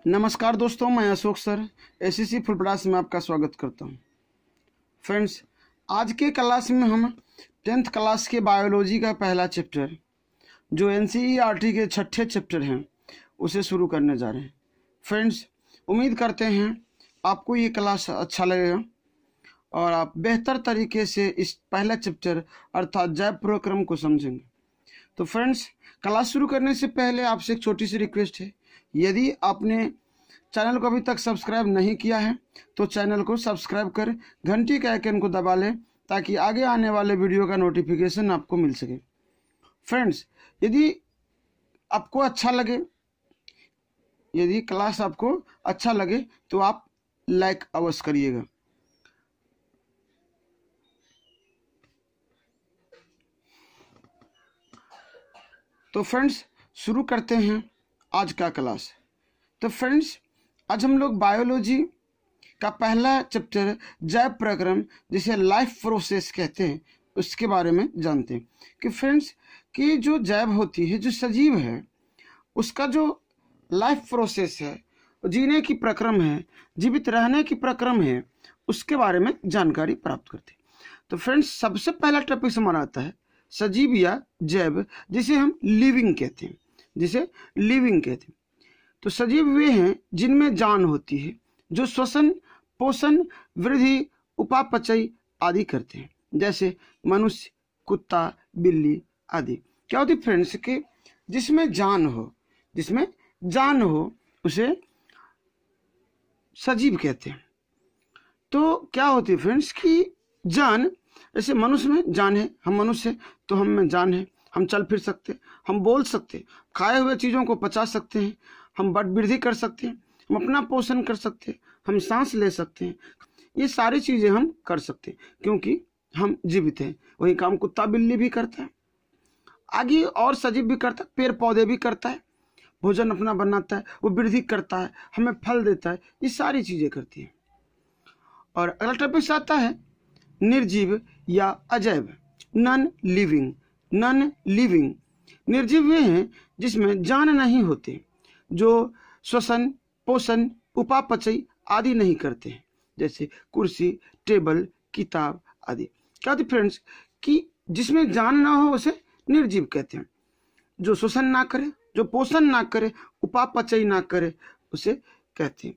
नमस्कार दोस्तों, मैं अशोक सर एसएससी फुलपरास में आपका स्वागत करता हूं। फ्रेंड्स, आज के क्लास में हम 10th क्लास के बायोलॉजी का पहला चैप्टर जो एनसीईआरटी के 6ठे चैप्टर हैं उसे शुरू करने जा रहे हैं। फ्रेंड्स, उम्मीद करते हैं आपको ये क्लास अच्छा लगेगा और आप बेहतर तरीके से इस पहला चैप्टर अर्थात जैव प्रक्रम को समझेंगे। तो फ्रेंड्स, क्लास शुरू करने से पहले आपसे एक छोटी सी रिक्वेस्ट है, यदि आपने चैनल को अभी तक सब्सक्राइब नहीं किया है तो चैनल को सब्सक्राइब कर घंटी के आइकन को दबा लें ताकि आगे आने वाले वीडियो का नोटिफिकेशन आपको मिल सके। फ्रेंड्स, यदि आपको अच्छा लगे, यदि क्लास आपको अच्छा लगे तो आप लाइक अवश्य करिएगा। तो फ्रेंड्स, शुरू करते हैं आज का क्लास। तो फ्रेंड्स, आज हम लोग बायोलॉजी का पहला चैप्टर जैव प्रक्रम, जिसे लाइफ प्रोसेस कहते हैं, उसके बारे में जानते हैं कि फ्रेंड्स कि जो जैव होती है, जो सजीव है, उसका जो लाइफ प्रोसेस है, जीने की प्रक्रम है, जीवित रहने की प्रक्रम है, उसके बारे में जानकारी प्राप्त करते हैं। तो फ्रेंड्स, सबसे पहला टॉपिक हमारा आता है सजीव या जैव, जिसे हम लिविंग कहते हैं, जिसे लिविंग कहते हैं। तो सजीव वे हैं जिनमें जान होती है, जो श्वसन, पोषण, वृद्धि, उपापचय आदि करते हैं, जैसे मनुष्य, कुत्ता, बिल्ली आदि। क्या होती है फ्रेंड्स कि जिसमें जान हो उसे सजीव कहते हैं। तो क्या होती है फ्रेंड्स कि जान, जैसे मनुष्य में जान है, हम मनुष्य हैं तो हम में जान है, हम चल फिर सकते हैं, हम बोल सकते हैं, खाए हुए चीज़ों को पचा सकते हैं, हम बड़ वृद्धि कर सकते हैं, हम अपना पोषण कर सकते हैं, हम सांस ले सकते हैं। ये सारी चीज़ें हम कर सकते हैं क्योंकि हम जीवित हैं। वही काम कुत्ता बिल्ली भी करता है, आगे और सजीव भी करता है, पेड़ पौधे भी करता है, भोजन अपना बनाता है, वो वृद्धि करता है, हमें फल देता है, ये सारी चीज़ें करती है। और अगला टॉपिक आता है निर्जीव या अजैव, नॉन लिविंग। निर्जीव वे हैं जिसमें जान नहीं होते, जो श्वसन, पोषण, उपापचय आदि नहीं करते हैं, जैसे कुर्सी, टेबल, किताब आदि। क्या होती फ्रेंड्स कि जिसमें जान ना हो उसे निर्जीव कहते हैं। जो श्वसन ना करे, जो पोषण ना करे, उपापचय ना करे, उसे कहते हैं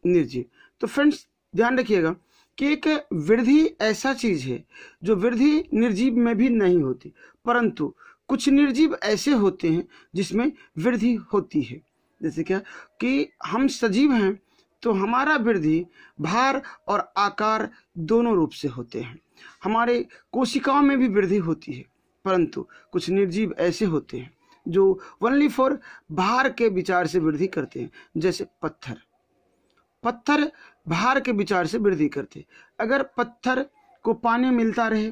निर्जीव। तो फ्रेंड्स, ध्यान रखिएगा कि एक वृद्धि ऐसा चीज है जो वृद्धि निर्जीव में भी नहीं होती, परंतु कुछ निर्जीव ऐसे होते हैं जिसमें वृद्धि होती है। जैसे क्या कि हम सजीव हैं तो हमारा वृद्धि भार और आकार दोनों रूप से होते हैं, हमारे कोशिकाओं में भी वृद्धि होती है, परंतु कुछ निर्जीव ऐसे होते हैं जो ओनली फॉर भार के विचार से वृद्धि करते हैं, जैसे पत्थर भार के विचार से वृद्धि करते हैं। अगर पत्थर को पानी मिलता रहे,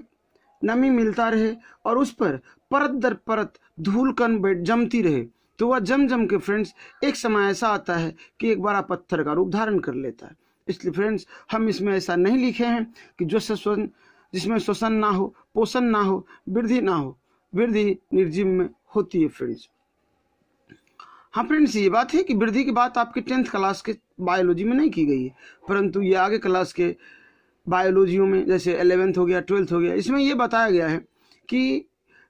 नमी मिलता रहे और उस पर परत दर परत धूल कण जमती रहे तो वह जम के फ्रेंड्स एक समय ऐसा आता है कि एक बार पत्थर का रूप धारण कर लेता है। इसलिए फ्रेंड्स, हम इसमें ऐसा नहीं लिखे हैं कि जिसमें श्वसन ना हो, पोषण ना हो, वृद्धि ना हो। वृद्धि निर्जीव में होती है फ्रेंड्स। हाँ फ्रेंड्स, ये बात है कि वृद्धि की बात आपके 10th क्लास के बायोलॉजी में नहीं की गई है, परंतु ये आगे क्लास के बायोलॉजियों में, जैसे 11th हो गया, 12th हो गया, इसमें ये बताया गया है कि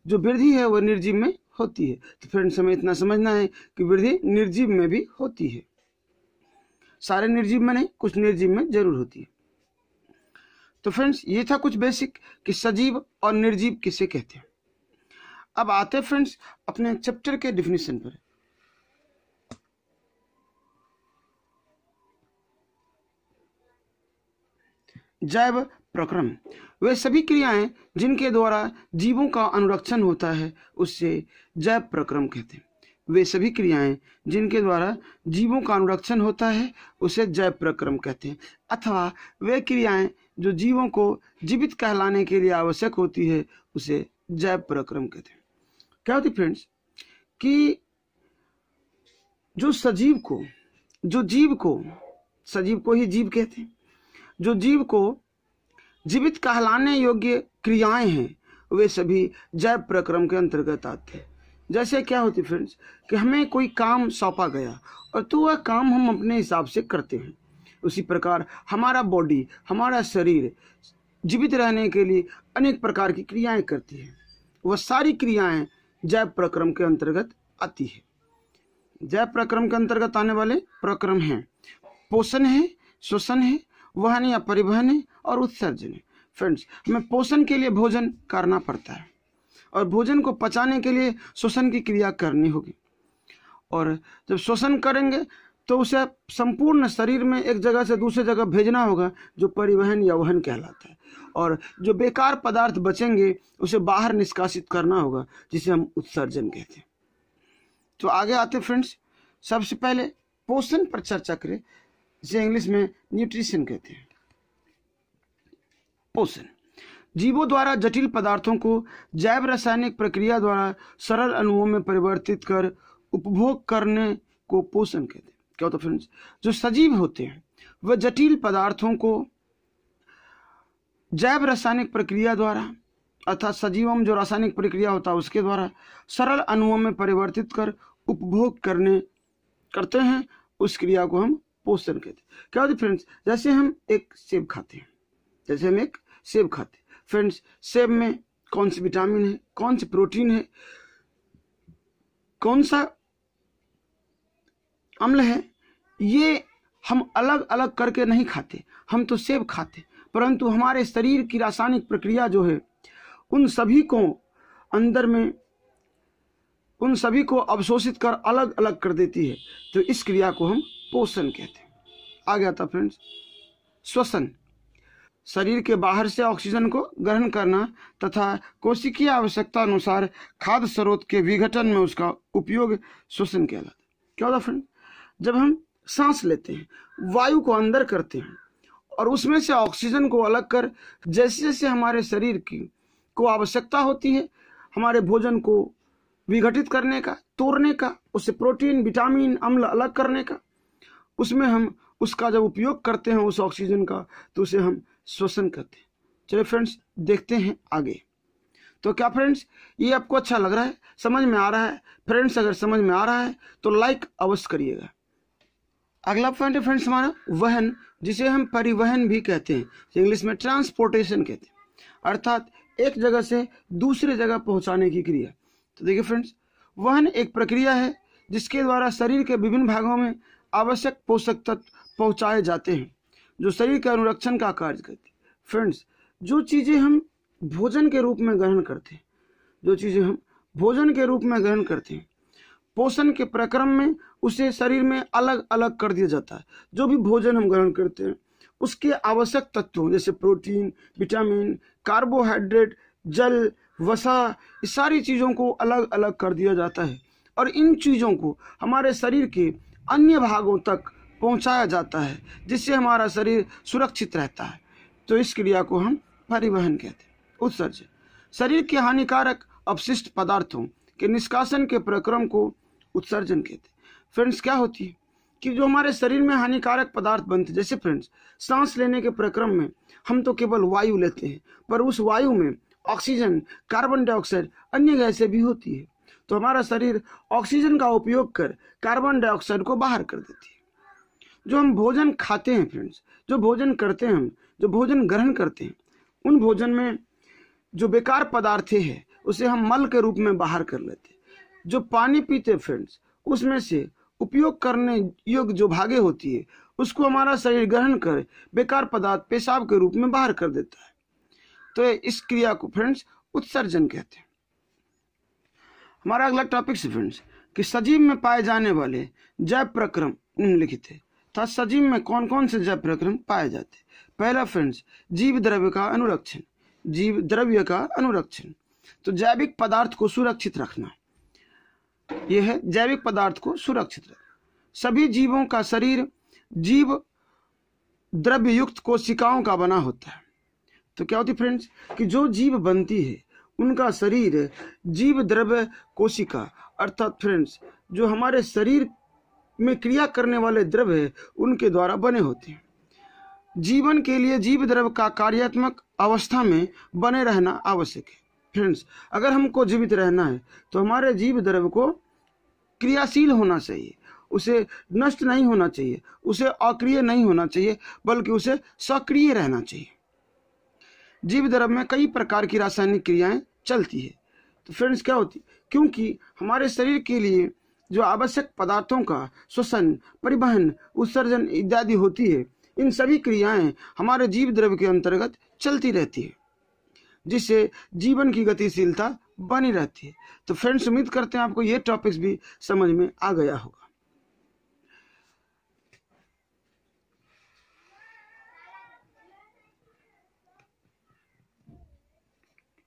जो वृद्धि है वो निर्जीव में होती है। तो फ्रेंड्स, हमें इतना समझना है कि वृद्धि निर्जीव में भी होती है, सारे निर्जीव में नहीं, कुछ निर्जीव में जरूर होती है। तो फ्रेंड्स, ये था कुछ बेसिक कि सजीव और निर्जीव किसे कहते हैं। अब आते हैं फ्रेंड्स अपने चैप्टर के डिफिनीशन पर। जैव प्रक्रम वे सभी क्रियाएं जिनके द्वारा जीवों का अनुरक्षण होता है, उससे जैव प्रक्रम कहते हैं। वे सभी क्रियाएं जिनके द्वारा जीवों का अनुरक्षण होता है, उसे जैव प्रक्रम कहते हैं। अथवा वे क्रियाएं जो जीवों को जीवित कहलाने के लिए आवश्यक होती है, उसे जैव प्रक्रम कहते हैं। क्या होती फ्रेंड्स कि जो सजीव को ही जीव कहते हैं, जो जीव को जीवित कहलाने योग्य क्रियाएं हैं वे सभी जैव प्रक्रम के अंतर्गत आते हैं। जैसे क्या होती है फ्रेंड्स कि हमें कोई काम सौंपा गया और तो वह काम हम अपने हिसाब से करते हैं। उसी प्रकार हमारा बॉडी, हमारा शरीर जीवित रहने के लिए अनेक प्रकार की क्रियाएं करती है। वह सारी क्रियाएं जैव प्रक्रम के अंतर्गत आती है। जैव प्रक्रम के अंतर्गत आने वाले प्रक्रम हैं पोषण है, श्वसन है, वहन या परिवहन है और उत्सर्जन है। फ्रेंड्स, हमें पोषण के लिए भोजन करना पड़ता है और भोजन को पचाने के लिए श्वसन की क्रिया करनी होगी। और जब श्वसन करेंगे तो उसे संपूर्ण शरीर में एक जगह से दूसरी जगह भेजना होगा, जो परिवहन या वहन कहलाता है। और जो बेकार पदार्थ बचेंगे उसे बाहर निष्कासित करना होगा, जिसे हम उत्सर्जन कहते हैं। तो आगे आते फ्रेंड्स, सबसे पहले पोषण पर चर्चा करें, जिसे इंग्लिश में न्यूट्रिशन कहते हैं। पोषण जीवों द्वारा जटिल पदार्थों को जैव रासायनिक प्रक्रिया द्वारा सरल अणुओं में परिवर्तित कर उपभोग करने को पोषण कहते हैं। क्या होता है फ्रेंड्स, जो सजीव होते हैं वह जटिल पदार्थों को जैव रासायनिक प्रक्रिया द्वारा, अर्थात सजीवों में जो रासायनिक प्रक्रिया होता है उसके द्वारा सरल अणुओं में परिवर्तित कर उपभोग करते हैं, उस क्रिया को हम पोषण कहते हैं। क्या होता है फ्रेंड्स, जैसे हम एक सेब खाते हैं, फ्रेंड्स, सेब में कौन सी विटामिन है, कौन सी प्रोटीन है, कौन सा अम्ल है, ये हम अलग अलग करके नहीं खाते। हम तो सेब खाते, परंतु हमारे शरीर की रासायनिक प्रक्रिया जो है उन सभी को अंदर में, उन सभी को अवशोषित कर अलग अलग कर देती है। तो इस क्रिया को हम पोषण कहते हैं। आगे आता फ्रेंड्स, श्वसन शरीर के बाहर से ऑक्सीजन को ग्रहण करना तथा कोशिकीय आवश्यकता अनुसार खाद्य स्रोत के विघटन में उसका उपयोग श्वसन कहलाता है। क्या होता है फ्रेंड, जब हम सांस लेते हैं, वायु को अंदर करते हैं और उसमें से ऑक्सीजन को अलग कर जैसे जैसे हमारे शरीर को आवश्यकता होती है हमारे भोजन को विघटित करने का, तोड़ने का, उससे प्रोटीन, विटामिन, अम्ल अलग करने का, उसमें हम उसका जब उपयोग करते हैं उस ऑक्सीजन का, तो उसे हम श्वसन करते हैं। चलिए फ्रेंड्स, देखते हैं आगे। तो क्या फ्रेंड्स, ये आपको अच्छा लग रहा है, समझ में आ रहा है? फ्रेंड्स, अगर समझ में आ रहा है तो लाइक अवश्य करिएगा। अगला पॉइंट है फ्रेंड्स हमारा वहन, जिसे हम परिवहन भी कहते हैं, इंग्लिश में ट्रांसपोर्टेशन कहते हैं, अर्थात एक जगह से दूसरे जगह पहुंचाने की क्रिया। तो देखिए फ्रेंड्स, वहन एक प्रक्रिया है जिसके द्वारा शरीर के विभिन्न भागों में आवश्यक पोषक तत्व पहुंचाए जाते हैं, जो शरीर के अनुरक्षण का कार्य करती है। फ्रेंड्स, जो चीज़ें हम भोजन के रूप में ग्रहण करते हैं, पोषण के प्रक्रम में उसे शरीर में अलग अलग कर दिया जाता है। जो भी भोजन हम ग्रहण करते हैं उसके आवश्यक तत्वों जैसे प्रोटीन, विटामिन, कार्बोहाइड्रेट, जल, वसा, इस सारी चीज़ों को अलग अलग कर दिया जाता है और इन चीज़ों को हमारे शरीर के अन्य भागों तक पहुंचाया जाता है, जिससे हमारा शरीर सुरक्षित रहता है। तो इस क्रिया को हम परिवहन कहते हैं। उत्सर्जन शरीर के हानिकारक अपशिष्ट पदार्थों के निष्कासन के प्रक्रम को उत्सर्जन कहते हैं। फ्रेंड्स, क्या होती है कि जो हमारे शरीर में हानिकारक पदार्थ बनते हैं, जैसे फ्रेंड्स सांस लेने के प्रक्रम में हम तो केवल वायु लेते हैं, पर उस वायु में ऑक्सीजन, कार्बन डाइऑक्साइड, अन्य गैसें भी होती है। तो हमारा शरीर ऑक्सीजन का उपयोग कर कार्बन डाइऑक्साइड को बाहर कर देती है। जो हम भोजन खाते हैं फ्रेंड्स, जो भोजन करते हैं हम, जो भोजन ग्रहण करते हैं, उन भोजन में जो बेकार पदार्थ है उसे हम मल के रूप में बाहर कर लेते हैं। जो पानी पीते फ्रेंड्स, उसमें से उपयोग करने योग्य जो भागे होती है उसको हमारा शरीर ग्रहण कर बेकार पदार्थ पेशाब के रूप में बाहर कर देता है। तो इस क्रिया को फ्रेंड्स उत्सर्जन कहते हैं। हमारा अगला टॉपिक है फ्रेंड्स कि सजीव में पाए जाने वाले जैव प्रक्रम निम्नलिखित है। तो सजीव में कौन कौन से जैव प्रक्रम पाए जाते हैं? पहला फ्रेंड्स, जीव द्रव्य का अनुरक्षण। तो जैविक पदार्थ को सुरक्षित रखना, यह है जैविक पदार्थ को सुरक्षित रखना। सभी जीवों का शरीर जीव द्रव्य युक्त कोशिकाओं का बना होता है। तो क्या होती है फ्रेंड्स कि जो जीव बनती है उनका शरीर जीव द्रव्य कोशिका, अर्थात फ्रेंड्स जो हमारे शरीर में क्रिया करने वाले द्रव्य है उनके द्वारा बने होते हैं। जीवन के लिए जीव द्रव्य का कार्यात्मक अवस्था में बने रहना आवश्यक है। फ्रेंड्स, अगर हमको जीवित रहना है तो हमारे जीव द्रव्य को क्रियाशील होना चाहिए, उसे नष्ट नहीं होना चाहिए, उसे अक्रिय नहीं होना चाहिए, बल्कि उसे सक्रिय रहना चाहिए। जीव द्रव्य में कई प्रकार की रासायनिक क्रियाएं चलती है। तो फ्रेंड्स क्या होती है, क्योंकि हमारे शरीर के लिए जो आवश्यक पदार्थों का श्वसन, परिवहन, उत्सर्जन इत्यादि होती है, इन सभी क्रियाएं हमारे जीव द्रव्य के अंतर्गत चलती रहती है, जिससे जीवन की गतिशीलता बनी रहती है। तो फ्रेंड्स, उम्मीद करते हैं आपको ये टॉपिक्स भी समझ में आ गया होगा।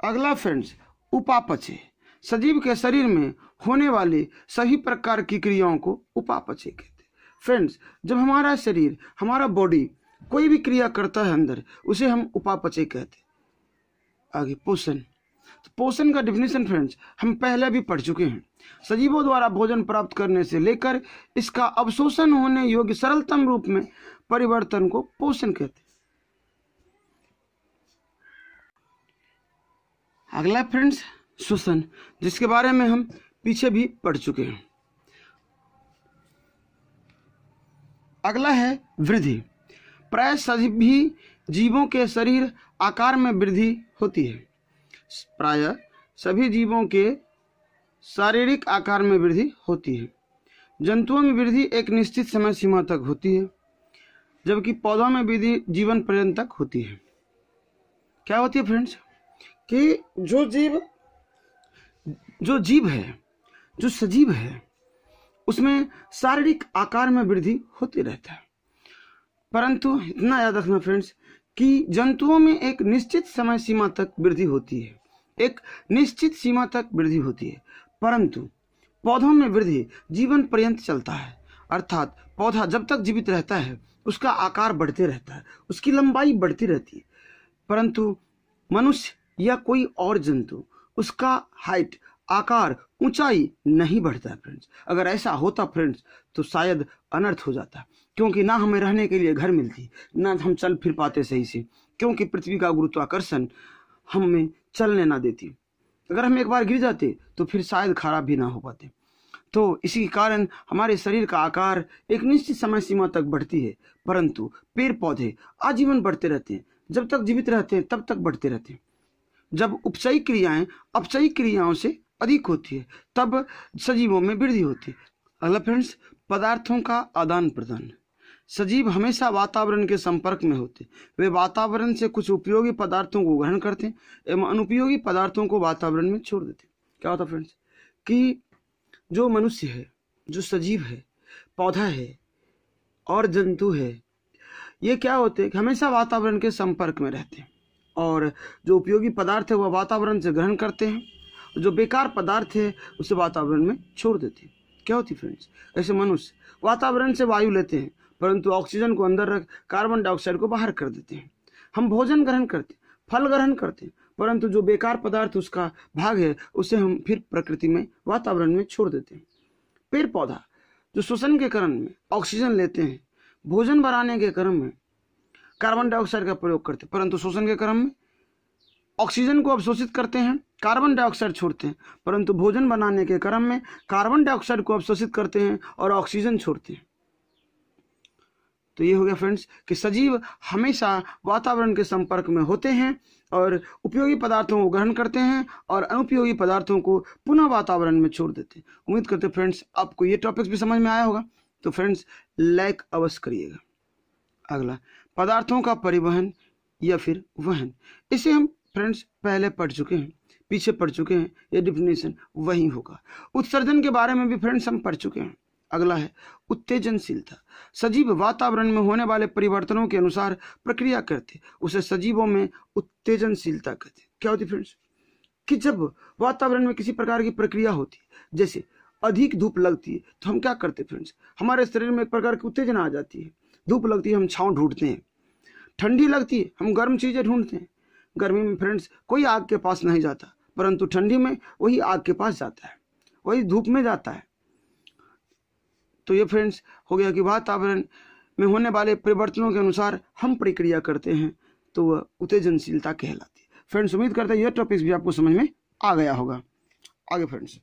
अगला फ्रेंड्स, उपापचय। सजीव के शरीर में होने वाली सभी प्रकार की क्रियाओं को उपापचय कहते हैं। फ्रेंड्स, जब हमारा शरीर, हमारा बॉडी कोई भी क्रिया करता है अंदर, उसे हम उपापचय कहते हैं। आगे पोषण। तो पोषण का डिफिनेशन फ्रेंड्स हम पहले भी पढ़ चुके हैं। सजीवों द्वारा भोजन प्राप्त करने से लेकर इसका अवशोषण होने योग्य सरलतम रूप में परिवर्तन को पोषण कहते हैं। अगला फ्रेंड्स, श्वसन, जिसके बारे में हम पीछे भी पढ़ चुके हैं। अगला है वृद्धि। प्राय सभी जीवों के शरीर आकार में वृद्धि होती है। प्राय सभी जीवों के शारीरिक आकार में वृद्धि होती है। जंतुओं में वृद्धि एक निश्चित समय सीमा तक होती है, जबकि पौधों में वृद्धि जीवन पर्यंत तक होती है। क्या होती है फ्रेंड्स, कि जो जीव है, जो सजीव है, उसमें शारीरिक आकार में वृद्धि होती रहता है। परंतु इतना याद रखना फ्रेंड्स कि जंतुओं में एक निश्चित समय सीमा तक वृद्धि होती है, एक निश्चित सीमा तक वृद्धि होती है, परंतु पौधों में वृद्धि जीवन पर्यंत चलता है। अर्थात पौधा जब तक जीवित रहता है उसका आकार बढ़ते रहता है, उसकी लंबाई बढ़ती रहती है, परंतु मनुष्य या कोई और जंतु, उसका हाइट, आकार, ऊंचाई नहीं बढ़ता है फ्रेंड्स। अगर ऐसा होता फ्रेंड्स तो शायद अनर्थ हो जाता, क्योंकि ना हमें रहने के लिए घर मिलती, ना हम चल फिर पाते सही से, क्योंकि पृथ्वी का गुरुत्वाकर्षण हमें चलने ना देती। अगर हम एक बार गिर जाते तो फिर शायद खराब भी ना हो पाते। तो इसी कारण हमारे शरीर का आकार एक निश्चित समय सीमा तक बढ़ती है, परंतु पेड़ पौधे आजीवन बढ़ते रहते हैं। जब तक जीवित रहते हैं तब तक बढ़ते रहते हैं। जब उपचयी क्रियाएं अपचयी क्रियाओं से अधिक होती है तब सजीवों में वृद्धि होती है। अगला फ्रेंड्स, पदार्थों का आदान प्रदान। सजीव हमेशा वातावरण के संपर्क में होते, वे वातावरण से कुछ उपयोगी पदार्थों को ग्रहण करते हैं एवं अनुपयोगी पदार्थों को वातावरण में छोड़ देते हैं। क्या होता फ्रेंड्स, कि जो मनुष्य है, जो सजीव है, पौधा है और जंतु है, ये क्या होते हैं कि हमेशा वातावरण के संपर्क में रहते हैं, और जो उपयोगी पदार्थ है वह वातावरण से ग्रहण करते हैं, जो बेकार पदार्थ है उसे वातावरण में छोड़ देते हैं। क्या होती फ्रेंड्स, ऐसे मनुष्य वातावरण से वायु लेते हैं, परंतु ऑक्सीजन को अंदर रख कार्बन डाइऑक्साइड को बाहर कर देते हैं। हम भोजन ग्रहण करते हैं, फल ग्रहण करते हैं, परंतु जो बेकार पदार्थ उसका भाग है उसे हम फिर प्रकृति में, वातावरण में छोड़ देते हैं। पेड़ पौधा जो श्वसन के क्रम में ऑक्सीजन लेते हैं, भोजन बनाने के क्रम में कार्बन डाइऑक्साइड का प्रयोग करते हैं, परंतु शोषण के क्रम में ऑक्सीजन को अवशोषित करते हैं, कार्बन डाइऑक्साइड छोड़ते हैं, परंतु भोजन बनाने के क्रम में कार्बन डाइऑक्साइड को अवशोषित करते हैं और ऑक्सीजन छोड़ते हैं। तो ये हो गया फ्रेंड्स कि सजीव हमेशा वातावरण के संपर्क में होते हैं और उपयोगी पदार्थों को ग्रहण करते हैं और अनुपयोगी पदार्थों को पुनः वातावरण में छोड़ देते हैं। उम्मीद करते हैं फ्रेंड्स आपको ये टॉपिक्स भी समझ में आया होगा। तो फ्रेंड्स लाइक अवश्य करिएगा। अगला, पदार्थों का परिवहन या फिर वहन। इसे हम फ्रेंड्स पहले पढ़ चुके हैं, पीछे पढ़ चुके हैं, ये डिफिनेशन वही होगा। उत्सर्जन के बारे में भी फ्रेंड्स हम पढ़ चुके हैं। अगला है उत्तेजनशीलता। सजीव वातावरण में होने वाले परिवर्तनों के अनुसार प्रक्रिया करते, उसे सजीवों में उत्तेजनशीलता कहते। क्या होती फ्रेंड्स, कि जब वातावरण में किसी प्रकार की प्रक्रिया होती है, जैसे अधिक धूप लगती है तो हम क्या करते फ्रेंड्स, हमारे शरीर में एक प्रकार की उत्तेजना आ जाती है। धूप लगती है हम छांव ढूंढते हैं, ठंडी लगती है हम गर्म चीजें ढूंढते हैं। गर्मी में फ्रेंड्स कोई आग के पास नहीं जाता, परंतु ठंडी में वही आग के पास जाता है, वही धूप में जाता है। तो ये फ्रेंड्स हो गया कि वातावरण में होने वाले परिवर्तनों के अनुसार हम प्रक्रिया करते हैं, तो वह उत्तेजनशीलता कहलाती है। फ्रेंड्स उम्मीद करता है यह टॉपिक भी आपको समझ में आ गया होगा। आगे फ्रेंड्स,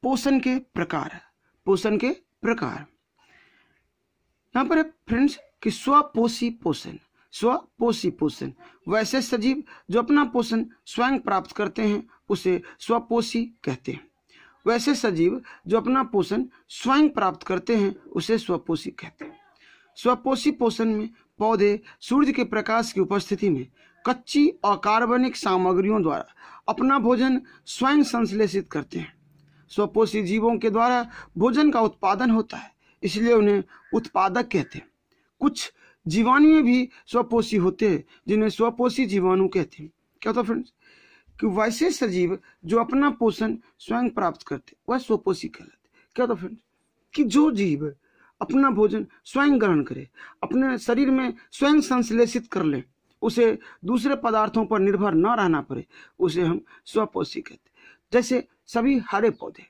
पोषण के प्रकार। पोषण के प्रकार यहां पर है फ्रेंड्स कि स्वपोषी पोषण। स्वपोषी पोषण, वैसे सजीव जो अपना पोषण स्वयं प्राप्त करते हैं उसे स्वपोषी कहते हैं। वैसे सजीव जो अपना पोषण स्वयं प्राप्त करते हैं उसे स्वपोषी कहते हैं। स्वपोषी पोषण में पौधे सूर्य के प्रकाश की उपस्थिति में कच्ची अकार्बनिक सामग्रियों द्वारा अपना भोजन स्वयं संश्लेषित करते हैं। स्वपोषी जीवों के द्वारा भोजन का उत्पादन होता है, इसलिए उन्हें उत्पादक कहते हैं। कुछ जीवाणु भी स्वपोषी होते हैं जिन्हें स्वपोषी जीवाणु कहते हैं। क्या होता है फ्रेंड्स कि वैसे सजीव जो अपना पोषण स्वयं प्राप्त करते वह स्वपोषी कहलाते। क्या होता है फ्रेंड्स कि जो जीव अपना भोजन स्वयं ग्रहण करे, अपने शरीर में स्वयं संश्लेषित कर ले, उसे दूसरे पदार्थों पर निर्भर न रहना पड़े, उसे हम स्वपोषी कहते। जैसे सभी हरे पौधे,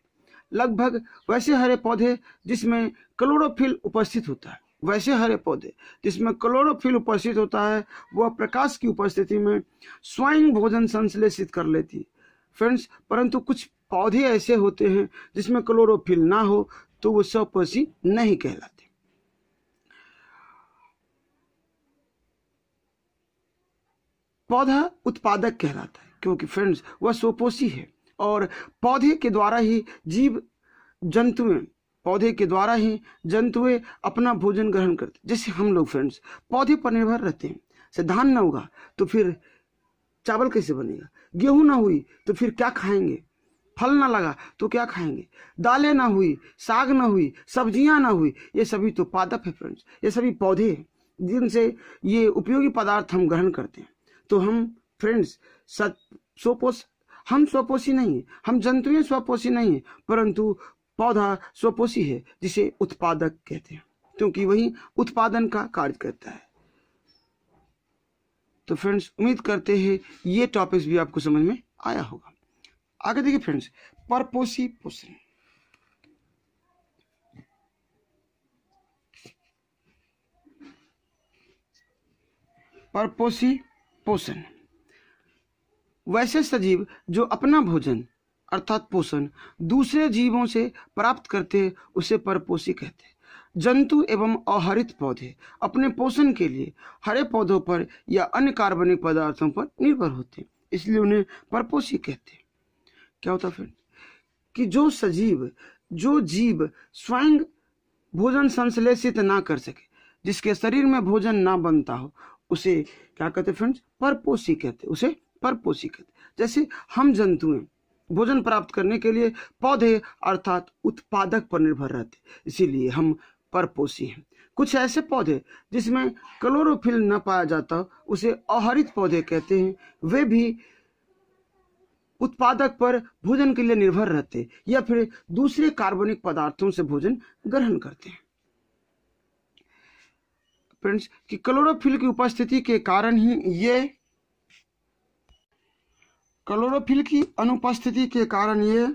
लगभग वैसे हरे पौधे जिसमें क्लोरोफिल उपस्थित होता है, वैसे हरे पौधे जिसमें क्लोरोफिल उपस्थित होता है वह प्रकाश की उपस्थिति में स्वयं भोजन संश्लेषित कर लेती है फ्रेंड्स। परंतु कुछ पौधे ऐसे होते हैं जिसमें क्लोरोफिल ना हो तो वो स्वपोषी नहीं कहलाते। पौधा उत्पादक कहलाता है क्योंकि फ्रेंड्स वह स्वपोषी है और पौधे के द्वारा ही पौधे के द्वारा ही जंतुएं अपना भोजन ग्रहण करते। जैसे हम लोग फ्रेंड्स पौधे पर निर्भर रहते हैं। से धान ना होगा तो फिर चावल कैसे बनेगा, गेहूं ना हुई तो फिर क्या खाएंगे, फल ना लगा तो क्या खाएंगे, दालें ना हुई, साग ना हुई, सब्जियां ना हुई, ये सभी तो पादप है फ्रेंड्स। ये सभी पौधे हैं जिनसे ये उपयोगी पदार्थ हम ग्रहण करते हैं। तो हम फ्रेंड्स हम स्वपोषी नहीं है, हम जंतुएं स्वपोषी नहीं है, परंतु पौधा स्वपोषी है जिसे उत्पादक कहते हैं क्योंकि वही उत्पादन का कार्य करता है। तो फ्रेंड्स उम्मीद करते हैं ये टॉपिक्स भी आपको समझ में आया होगा। आगे देखिए फ्रेंड्स, परपोषी पोषण। परपोषी पोषण, वैसे सजीव जो अपना भोजन अर्थात पोषण दूसरे जीवों से प्राप्त करते हैं उसे परपोषी कहते हैं। जंतु एवं अहरित पौधे अपने पोषण के लिए हरे पौधों पर या अन्य कार्बनिक पदार्थों पर निर्भर होते हैं, इसलिए उन्हें परपोषी कहते हैं। क्या होता है फ्रेंड कि जो जीव स्वयं भोजन संश्लेषित ना कर सके, जिसके शरीर में भोजन ना बनता हो, उसे क्या कहते हैं फ्रेंड्स, परपोषी कहते हैं। उसे परपोषी कहते हैं। जैसे हम जंतुएं भोजन प्राप्त करने के लिए पौधे अर्थात उत्पादक पर निर्भर रहते, इसीलिए हम परपोषी हैं। कुछ ऐसे पौधे जिसमें क्लोरोफिल न पाया जाता उसे अहरित पौधे कहते हैं। वे भी उत्पादक पर भोजन के लिए निर्भर रहते या फिर दूसरे कार्बनिक पदार्थों से भोजन ग्रहण करते हैं। फ्रेंड्स कि क्लोरोफिल की उपस्थिति के कारण ही क्लोरोफिल की अनुपस्थिति के कारण ये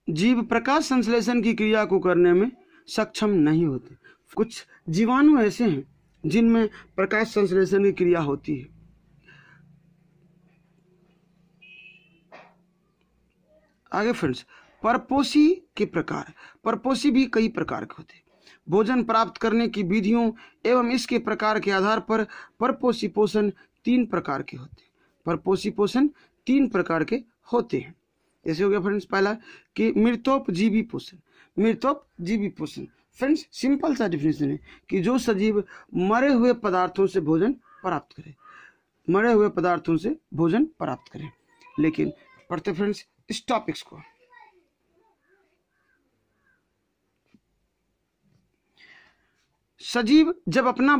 जीव प्रकाश संश्लेषण की क्रिया को करने में सक्षम नहीं होते। कुछ जीवाणु ऐसे हैं जिनमें प्रकाश संश्लेषण की क्रिया होती है। आगे फ्रेंड्स, परपोषी के प्रकार। परपोषी भी कई प्रकार के होते हैं। भोजन प्राप्त करने की विधियों एवं इसके प्रकार के आधार पर परपोषी पोषण 3 प्रकार के होते हैं। परपोषी पोषण 3 प्रकार के होते हैं। जैसे हो गया फ्रेंड्स पहला कि मृतोपजीवी पोषण। मृतोपजीवी पोषण फ्रेंड्स सिंपल सा डिफिनेशन है कि जो सजीव मरे हुए पदार्थों से भोजन प्राप्त करे, मरे हुए पदार्थों से भोजन प्राप्त करे। लेकिन पढ़ते फ्रेंड्स इस टॉपिक्स को। सजीव जब अपना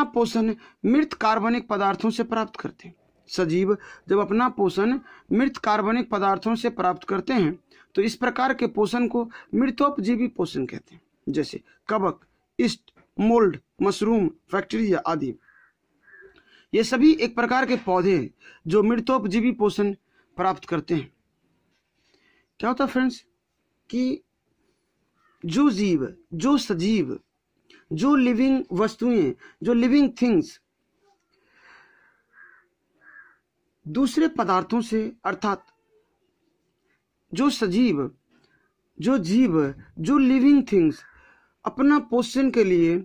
पोषण मृत कार्बनिक पदार्थों से प्राप्त करते हैं, सजीव जब अपना पोषण मृत कार्बनिक पदार्थों से प्राप्त करते हैं तो इस प्रकार के पोषण को मृतोपजीवी पोषण कहते हैं। जैसे कवक, ईस्ट, मोल्ड, मशरूम, बैक्टीरिया आदि, ये सभी एक प्रकार के पौधे हैं जो मृतोपजीवी पोषण प्राप्त करते हैं। क्या होता है फ्रेंड्स कि जो जीव, जो सजीव, जो लिविंग वस्तुएं, जो लिविंग थिंग्स दूसरे पदार्थों से, अर्थात जो सजीव, जो जीव, जो लिविंग थिंग्स अपना पोषण के लिए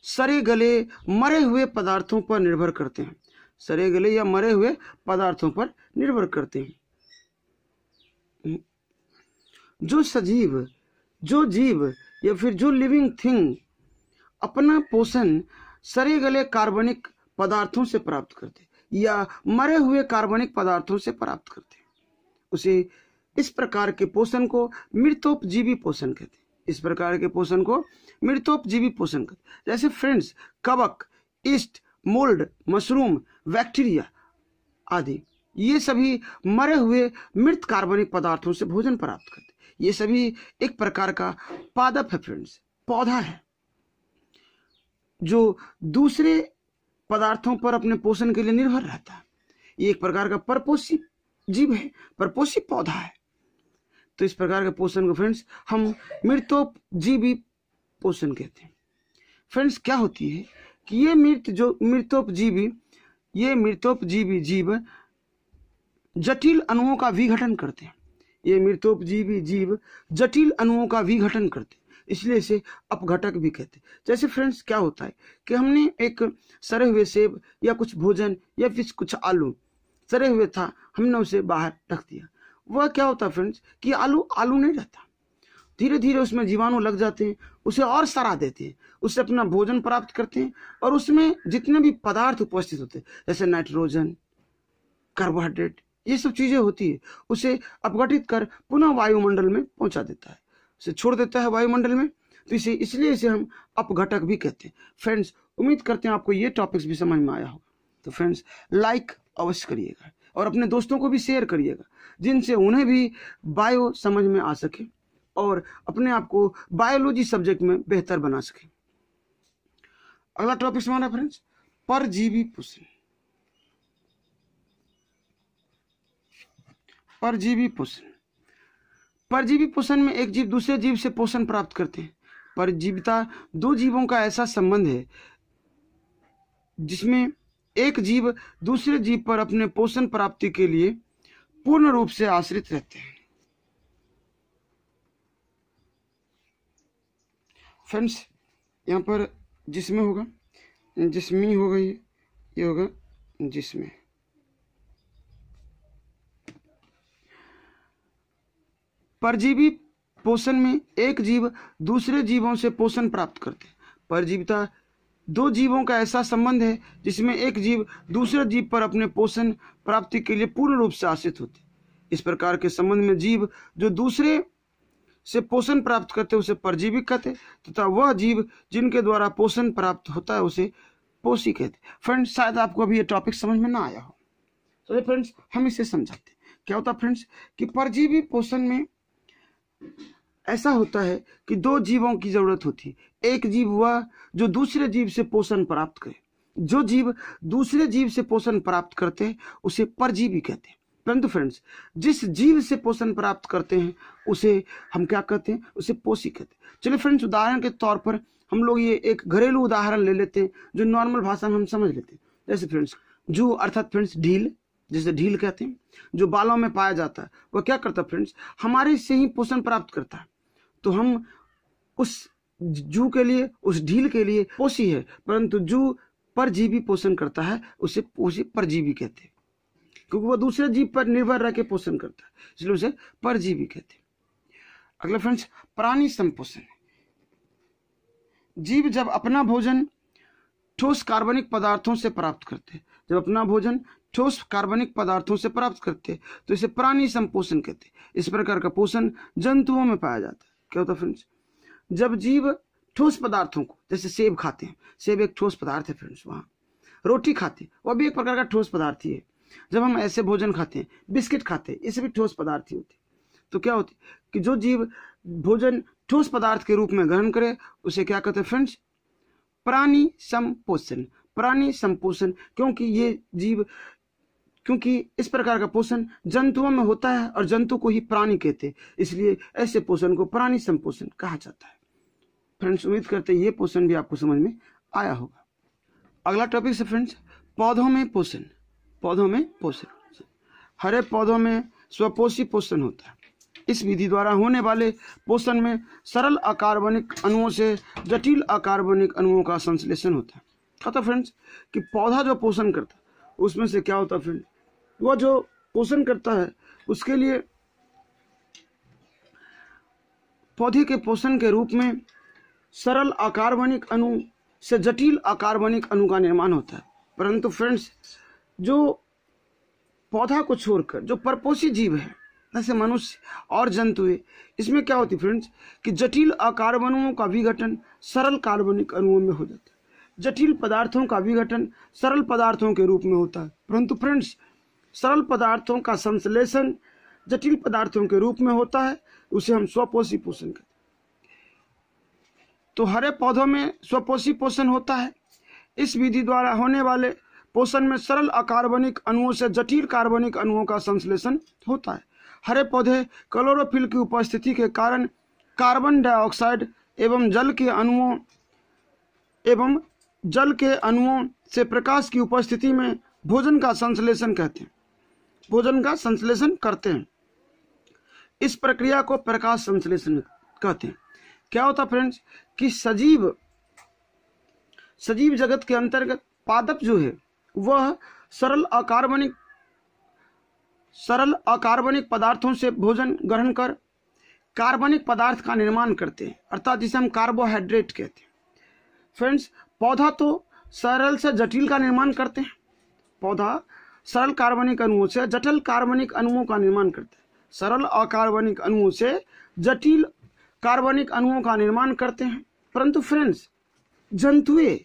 सड़े गले मरे हुए पदार्थों पर निर्भर करते हैं, सड़े गले या मरे हुए पदार्थों पर निर्भर करते हैं। जो सजीव, जो जीव या फिर जो लिविंग थिंग अपना पोषण सड़े गले कार्बनिक पदार्थों से प्राप्त करते या मरे हुए कार्बनिक पदार्थों से प्राप्त करते हैं, उसे इस प्रकार के पोषण को मृतोपजीवी पोषण कहते हैं। इस प्रकार के पोषण को मृतोपजीवी पोषण कहते हैं। जैसे फ्रेंड्स, कवक, ईस्ट, मोल्ड, मशरूम, बैक्टीरिया आदि, ये सभी मरे हुए मृत कार्बनिक पदार्थों से भोजन प्राप्त करते हैं। ये सभी एक प्रकार का पादप है फ्रेंड्स, पौधा है जो दूसरे पदार्थों पर अपने पोषण के लिए निर्भर रहता है। ये एक प्रकार का परपोषी जीव है, परपोषी पौधा है। तो इस प्रकार के पोषण को फ्रेंड्स हम मृतोपजीवी पोषण कहते हैं। फ्रेंड्स, क्या होती है कि ये मृतोपजीवी जीव जटिल अणुओं का विघटन करते हैं। ये मृतोपजीवी जीव जटिल अणुओं का विघटन करते हैं, इसलिए इसे अपघटक भी कहते हैं। जैसे फ्रेंड्स, क्या होता है कि हमने एक सड़े हुए सेब या कुछ भोजन या फिर कुछ आलू सड़े हुए था, हमने उसे बाहर रख दिया। वह क्या होता है फ्रेंड्स कि आलू नहीं रहता, धीरे धीरे उसमें जीवाणु लग जाते हैं, उसे और सड़ा देते हैं, उससे अपना भोजन प्राप्त करते हैं और उसमें जितने भी पदार्थ उपस्थित होते हैं जैसे नाइट्रोजन, कार्बोहाइड्रेट, ये सब चीजें होती है, उसे अपघटित कर पुनः वायुमंडल में पहुंचा देता है, उसे छोड़ देता है वायुमंडल में। तो इसलिए इसे हम अपघटक भी कहते हैं। फ्रेंड्स, उम्मीद करते हैं आपको ये टॉपिक्स भी समझ में आया होगा। तो फ्रेंड्स, लाइक अवश्य करिएगा और अपने दोस्तों को भी शेयर करिएगा, जिनसे उन्हें भी बायो समझ में आ सके और अपने आप को बायोलॉजी सब्जेक्ट में बेहतर बना सके। अगला टॉपिक हमारा फ्रेंड्स परजीवी पोषण। परजीवी पोषण, परजीवी पोषण में एक जीव दूसरे जीव से पोषण प्राप्त करते हैं। परजीविता दो जीवों का ऐसा संबंध है जिसमें एक जीव दूसरे जीव पर अपने पोषण प्राप्ति के लिए पूर्ण रूप से आश्रित रहते हैं। फ्रेंड्स, यहाँ पर जिसमें होगा, जिस्मी होगा, ये होगा जिसमें। परजीवी पोषण में एक जीव दूसरे जीवों से पोषण प्राप्त करते हैं। परजीविता दो जीवों का ऐसा संबंध है जिसमें एक जीव दूसरे जीव पर अपने पोषण प्राप्ति के लिए पूर्ण रूप से आश्रित होते हैं। इस प्रकार के संबंध में जीव जो दूसरे से पोषण प्राप्त करते हैं उसे परजीवी कहते हैं, तथा वह जीव जिनके द्वारा पोषण प्राप्त होता है उसे पोषी कहते हैं। फ्रेंड्स, शायद आपको अभी ये टॉपिक समझ में ना आया हो, तो फ्रेंड्स हम इसे समझाते हैं। क्या होता है फ्रेंड्स कि परजीवी पोषण में ऐसा होता है कि दो जीवों की जरूरत होती है। एक जीव वह जो दूसरे जीव से पोषण प्राप्त करे। जो जीव दूसरे जीव से पोषण प्राप्त करते हैं उसे परजीवी कहते हैं। परंतु फ्रेंड्स, जिस जीव से पोषण प्राप्त करते हैं उसे हम क्या कहते हैं, उसे पोषी कहते हैं। चलिए फ्रेंड्स, उदाहरण के तौर पर हम लोग ये एक घरेलू उदाहरण ले लेते हैं जो नॉर्मल भाषा में हम समझ लेते हैं। जैसे फ्रेंड्स, जू अर्थात फ्रेंड्स ढील, जिसे ढील कहते हैं, जो बालों में पाया जाता है, वह क्या करता है फ्रेंड्स, हमारे से ही पोषण प्राप्त करता है। तो हम उस जू के लिए, उस ढील के लिए पोषी है, परंतु जू परजीवी पोषण करता है उसे परजीवी कहते हैं, क्योंकि वह दूसरे जीव पर निर्भर रह के पोषण करता है, इसलिए उसे परजीवी कहते हैं। अगला फ्रेंड्स प्राणी संपोषण। जीव जब अपना भोजन ठोस कार्बनिक पदार्थों से प्राप्त करते हैं, जब अपना भोजन ठोस कार्बनिक पदार्थों से प्राप्त करते हैं तो इसे प्राणी संपोषण कहते हैं। इस प्रकार का पोषण जंतुओं में पाया जाता है। क्या होता है फ्रेंड्स, जब जीव ठोस पदार्थों को, जैसे सेब खाते हैं, सेब एक ठोस पदार्थ है फ्रेंड्स, वहाँ रोटी खाते हैं, वह भी एक प्रकार का ठोस पदार्थ ही है। जब हम ऐसे भोजन खाते हैं, बिस्किट खाते हैं, ये सभी ठोस पदार्थ ही होते हैं। तो क्या होती है कि जो जीव भोजन ठोस पदार्थ के रूप में ग्रहण करे उसे क्या कहते हैं फ्रेंड्स, प्राणी संपोषण। प्राणी संपोषण, क्योंकि ये जीव क्योंकि इस प्रकार का पोषण जंतुओं में होता है और जंतु को ही प्राणी कहते हैं, इसलिए ऐसे पोषण को प्राणी संपोषण कहा जाता है। फ्रेंड्स, उम्मीद करते हैं ये पोषण भी आपको समझ में आया होगा। अगला टॉपिक है फ्रेंड्स, पौधों में पोषण। पौधों में पोषण, हरे पौधों में स्वपोषी पोषण होता है। इस विधि द्वारा होने वाले पोषण में सरल अकार्बनिक अणुओं से जटिल अकार्बनिक अणुओं का संश्लेषण होता है। कहता फ्रेंड्स कि पौधा जो पोषण करता है उसमें से क्या होता है फ्रेंड्स, वह जो पोषण करता है उसके लिए पौधे के पोषण के रूप में सरल अकार्बनिक अणु से जटिल अकार्बनिक अणु का निर्माण होता है। परंतु फ्रेंड्स, जो पौधा को छोड़कर जो परपोषी जीव है जैसे मनुष्य और जंतु है, इसमें क्या होती है फ्रेंड्स कि जटिल अकार्बनुओं का विघटन सरल कार्बनिक अणुओं में हो जाता है। जटिल पदार्थों का विघटन सरल पदार्थों के रूप में होता है। परंतु फ्रेंड्स, सरल पदार्थों का संश्लेषण जटिल पदार्थों के रूप में होता है, उसे हम स्वपोषी पोषण कहते हैं। तो हरे पौधों में स्वपोषी पोषण होता है। इस विधि द्वारा होने वाले पोषण में सरल अकार्बनिक अणुओं से जटिल कार्बनिक अणुओं का संश्लेषण होता है। हरे पौधे क्लोरोफिल की उपस्थिति के कारण कार्बन डाइऑक्साइड एवं जल के अणुओं से प्रकाश की उपस्थिति में भोजन का संश्लेषण करते हैं। इस प्रक्रिया को प्रकाश संश्लेषण कहते हैं। क्या होता है फ्रेंड्स कि सजीव जगत के अंतर्गत पादप जो है वह सरल अकार्बनिक पदार्थों से भोजन ग्रहण कर कार्बनिक पदार्थ का निर्माण करते हैं, अर्थात जिसे हम कार्बोहाइड्रेट कहते हैं। फ्रेंड्स, पौधा तो सरल से जटिल का निर्माण करते हैं। पौधा सरल कार्बनिक अणुओं से जटिल कार्बनिक अणुओं का निर्माण करते हैं। सरल अकार्बनिक अणुओं से जटिल कार्बनिक अणुओं का निर्माण करते हैं। परंतु फ्रेंड्स, जंतुएं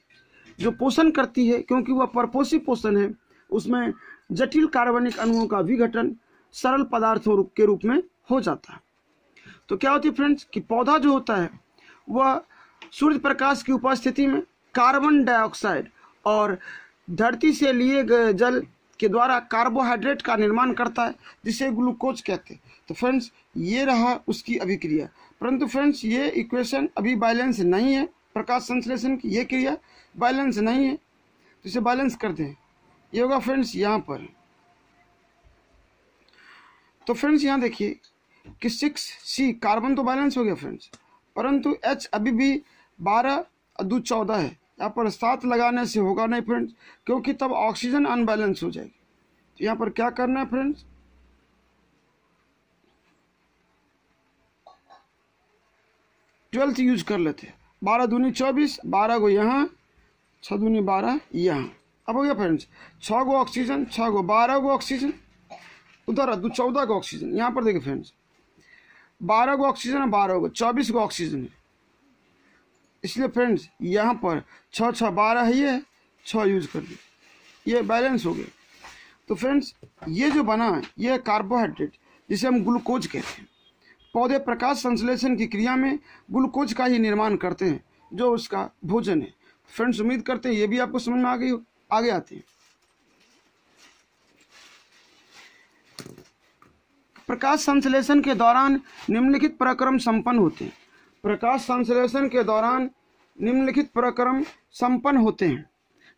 जो पोषण करती है, क्योंकि वह परपोषी पोषण है, उसमें जटिल कार्बनिक अणुओं का विघटन सरल पदार्थों के रूप में हो जाता है। तो क्या होती है फ्रेंड्स कि पौधा जो होता है वह सूर्य प्रकाश की उपस्थिति में कार्बन डाइऑक्साइड और धरती से लिए गए जल के द्वारा कार्बोहाइड्रेट का निर्माण करता है, जिसे ग्लूकोज कहते हैं। तो फ्रेंड्स, ये रहा उसकी अभिक्रिया। परंतु फ्रेंड्स, ये इक्वेशन अभी बैलेंस नहीं है। प्रकाश संश्लेषण की ये क्रिया बैलेंस नहीं है, तो इसे बैलेंस करते हैं। ये होगा फ्रेंड्स यहाँ पर। तो फ्रेंड्स यहाँ देखिए कि 6C कार्बन तो बैलेंस हो गया फ्रेंड्स, परंतु H अभी भी 12 2 14 है। यहाँ पर 7 लगाने से होगा नहीं फ्रेंड्स, क्योंकि तब ऑक्सीजन अनबैलेंस हो जाएगी। तो यहाँ पर क्या करना है फ्रेंड्स, 12 यूज कर लेते हैं। 12 दूनी 24, 12 को यहाँ, 6 दूनी 12 यहाँ। अब हो गया फ्रेंड्स 6 गो ऑक्सीजन, 6 गो 12 गो ऑक्सीजन, उधर 14 गो ऑक्सीजन। यहाँ पर देखिए फ्रेंड्स 12 गो ऑक्सीजन है, 12 गो 24 गो ऑक्सीजन है। इसलिए फ्रेंड्स यहाँ पर 6 6 12 है, ये 6 यूज कर लिया, ये बैलेंस हो गया। तो फ्रेंड्स ये जो बना है ये कार्बोहाइड्रेट, जिसे हम ग्लूकोज कहते हैं। पौधे प्रकाश संश्लेषण की क्रिया में ग्लूकोज का ही निर्माण करते हैं, जो उसका भोजन है। फ्रेंड्स, उम्मीद करते हैं ये भी आपको समझ में आगे आते हैं। प्रकाश संश्लेषण के दौरान निम्नलिखित प्रक्रम संपन्न होते हैं। प्रकाश संश्लेषण के दौरान निम्नलिखित प्रक्रम संपन्न होते हैं,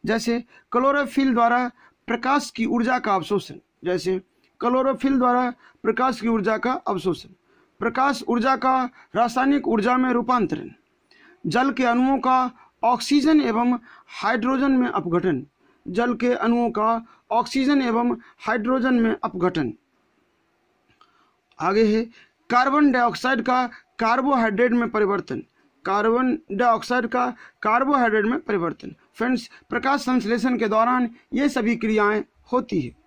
जैसे क्लोरोफिल द्वारा प्रकाश की ऊर्जा का अवशोषण। जैसे क्लोरोफिल द्वारा प्रकाश की ऊर्जा का अवशोषण, प्रकाश ऊर्जा का रासायनिक ऊर्जा में रूपांतरण, जल के अणुओं का ऑक्सीजन एवं हाइड्रोजन में अपघटन, जल के अणुओं का ऑक्सीजन एवं हाइड्रोजन में अपघटन। आगे है कार्बन डाइऑक्साइड का कार्बोहाइड्रेट में परिवर्तन, कार्बन डाइऑक्साइड का कार्बोहाइड्रेट में परिवर्तन। फ्रेंड्स, प्रकाश संश्लेषण के दौरान ये सभी क्रियाएं होती है।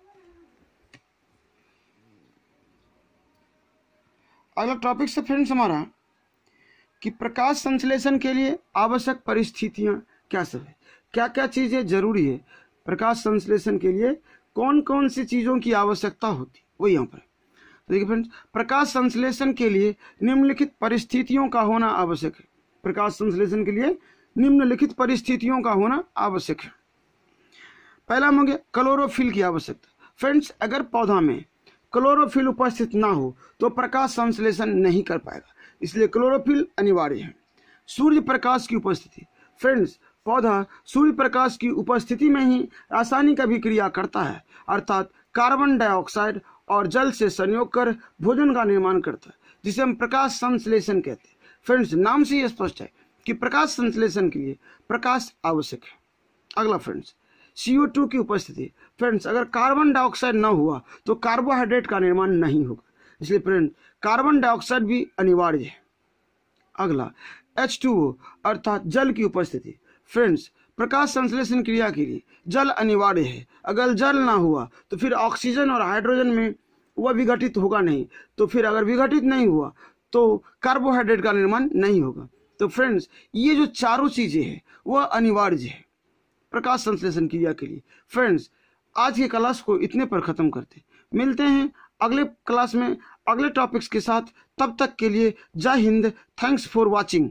अगला टॉपिक से फ्रेंड्स हमारा कि प्रकाश संश्लेषण के लिए आवश्यक परिस्थितियां क्या सब है, क्या क्या चीजें जरूरी है, प्रकाश संश्लेषण के लिए कौन कौन सी चीजों की आवश्यकता होती, वो यहाँ पर। तो देखिए फ्रेंड्स, प्रकाश संश्लेषण के लिए निम्नलिखित परिस्थितियों का होना आवश्यक है। प्रकाश संश्लेषण के लिए निम्नलिखित परिस्थितियों का होना आवश्यक है। पहला हो गया क्लोरोफिल की आवश्यकता। फ्रेंड्स, अगर पौधा में क्लोरोफिल उपस्थित ना हो तो प्रकाश संश्लेषण नहीं कर पाएगा, इसलिए क्लोरोफिल अनिवार्य है। सूर्य प्रकाश की उपस्थिति, फ्रेंड्स, पौधा सूर्य प्रकाश की उपस्थिति में ही रासायनिक अभिक्रिया करता है, अर्थात कार्बन डाइऑक्साइड और जल से संयोग कर भोजन का निर्माण करता है, जिसे हम प्रकाश संश्लेषण कहते हैं। फ्रेंड्स, नाम से यह स्पष्ट है कि प्रकाश संश्लेषण के लिए प्रकाश आवश्यक है। अगला फ्रेंड्स, CO2 की उपस्थिति। फ्रेंड्स, अगर कार्बन डाइऑक्साइड न हुआ तो कार्बोहाइड्रेट का निर्माण नहीं होगा, इसलिए फ्रेंड्स कार्बन डाइऑक्साइड भी अनिवार्य है। अगला H2O अर्थात जल की उपस्थिति। फ्रेंड्स, प्रकाश संश्लेषण क्रिया के लिए जल अनिवार्य है। अगर जल ना हुआ तो फिर ऑक्सीजन और हाइड्रोजन में वह विघटित होगा नहीं, तो फिर अगर विघटित नहीं हुआ तो कार्बोहाइड्रेट का निर्माण नहीं होगा। तो फ्रेंड्स, ये जो चारों चीजें हैं वह अनिवार्य है प्रकाश संश्लेषण क्रिया के लिए। फ्रेंड्स, आज की क्लास को इतने पर खत्म करते, मिलते हैं अगले क्लास में अगले टॉपिक्स के साथ। तब तक के लिए जय हिंद, थैंक्स फॉर वॉचिंग।